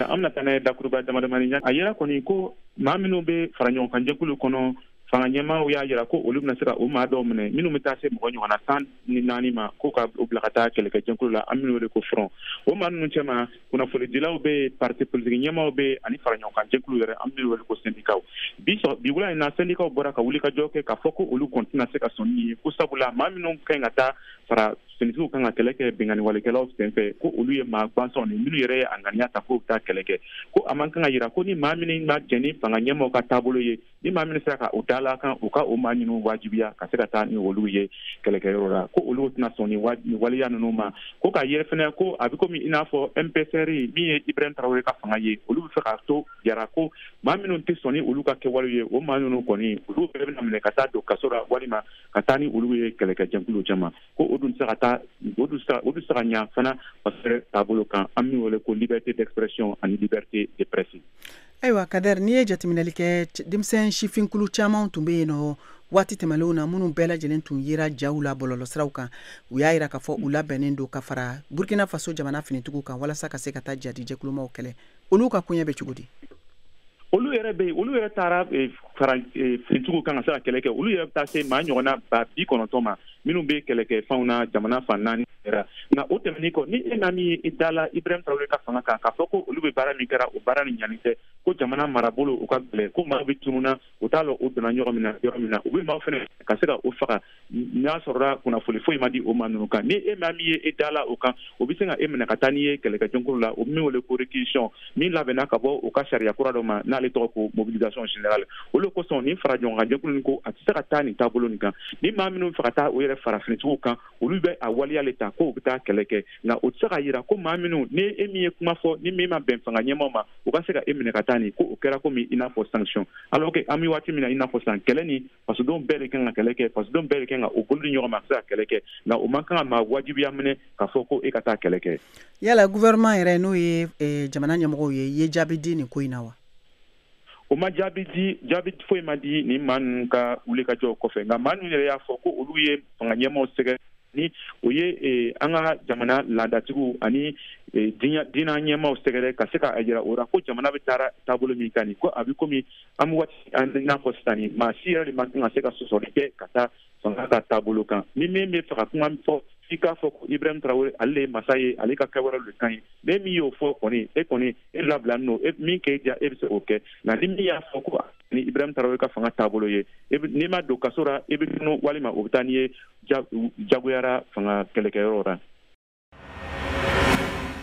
amna tane dakuruba damadamani ayera koni ko mamino be faranyon kan jekulu kono fanganyema o ya yira ko olu na sira o ma do mene minu mitase mo gonyo na tan ni nani ma ko ka oblakata kele ka jenkulu la amino le ko front o man nu chema kuna fole dilaw be parti politique nyema be ani faranyon kan jenkulu yere amino le ko syndicat bi wala na syndicat bora ka wuli ka joke ka foko olu kontina se ka sonni ko sabula mamino kengata para syndicat kan keleke bingani wale kala oftempe ko olu ye ma banson ni minu yere angania ta ko ta keleke ko amanka yira ko ni mamini ma jeni fanganyema ka tabolo ye ni mamini sa ka la kan u ka o maninu wajibiya ka se ka taa ni olu ye kɛlɛkɛyɔrɔ la ko olu tɛna sɔn ni waliya ninnu ma ko ka ye fɛnɛ ko a bɛ komi i n'a fɔ MPCR min ye Ibrahim Traoré ka fanga ye olu bɛ fɛ k'a to jara ko maa minnu tɛ sɔn ni olu ka kɛwale ye o maa ninnu kɔni olu bɛɛ bɛna minɛ ka taa don kaso la walima ka taa ni olu ye kɛlɛkɛjɛkulu caman ko o dun tɛ se ka taa o dun tɛ se ka ɲa fana parce taabolo kan an min wele ko liberté d'expression ani liberté de presse. Ayiwa Kader n'i ye jateminɛli kɛ denmisɛn sifinkulu caman tun bɛ yen nɔ waati tɛmɛnlenw na minnu bɛɛ lajɛlen tun yera jaw la bɔlɔlɔsiraw kan u y'a yira k'a fɔ u labɛnnen don ka fara Burkina Faso jamana finitigiw kan walasa ka se ka taa jadijɛkulumaw kɛlɛ olu ka koɲɛ bɛ cogo di? olu yɛrɛ taara fara finitigiw kan ka se ka kɛlɛ kɛ olu yɛrɛ bɛ taa se maa ɲɔgɔnna ba 90 ma minnu bɛ kɛlɛkɛfɛnw na jamana fan 4 nka o tɛmɛnen kɔ ni e na min ye i dala Ibrahim Traoré ka fanga kan k'a fɔ ko olu bɛ baara min kɛra o baara ni ɲani tɛ ko jamana marabolo u ka gɛlɛ ko maa bɛ tununa u t'a lɔ o donna yɔrɔ min na u bɛ maa fɛnɛ ka se ka o faga n'a sɔrɔla kunnafoni foyi ma di o maa ninnu kan ni e maa min ye e dala o kan o bɛ se ka e minɛ ka taa n'i ye kɛlɛkɛjɛkulu la o min wele ko réquisition min labɛnna ka bɔ u ka sariya kura dɔ ma n'ale tɔgɔ ko mobilisation générale olu kosɔn ni fara ɲɔgɔn kan jɛkulu nin ko a tɛ se ka taa nin taabolo nin kan ni maa minnu fɛ ka taa o yɛrɛ fara finitigiw kan olu bɛ a waliya le ta ko u bɛ taa kɛlɛ kɛ nka o tɛ se ka yira ko maa minnu ni e min ye kuma fɔ ni min ma bɛn fanga ɲɛmaw ma u ka se ka e minɛ ka taa nin ko o kɛra komi i n'a fɔ sanction alors que an bɛ waati min na i n'a fɔ san kɛlɛ ni fasodenw bɛɛ de kan ka kɛlɛ kɛ fasodenw bɛɛ de kan ka o bolo di ɲɔgɔn ma a se ka kɛlɛ kɛ nka o man kan ka maa wajibiya minɛ k'a fɔ ko e ka taa kɛlɛ kɛ. Yala gouvernement yɛrɛ n'o ye jamana ɲɛmɔgɔw ye ye jaabi di nin ko in na wa? O ma jaabi foyi ma di nin maa ninnu ka wulikajɔw kɔfɛ nka maa ninnu yɛrɛ y'a fɔ ko olu ye fanga ɲɛmaaw sɛgɛ ni o ye an ka jamana laadatigiw ani diinɛ ɲɛmaaw sɛgɛrɛ ka se ka yira o la ko jamana bɛ taara taabolo min kan nin ko a bɛ komi an bɛ waati n'a fɔ sisan nin maa si yɛrɛ de man kan ka se ka sɔsɔli kɛ ka taa fanga ka taabolo kan ni min bɛ fɛ ka kuma fɔ i k'a fɔ ko Ibrahim Traoré ale ye masa ye ale ka kɛwale de kan ye ne min y'o fɔ kɔni e labilanin don min k'e diya e bɛ se o kɛ nka ni min y'a fɔ ko ni Ibrahim Traoré ka fanga taabolo ye n'i ma don kaso la e bɛ tunun walima o bɛ taa n'i ye jagoyara fanga kɛlɛkɛyɔrɔ la.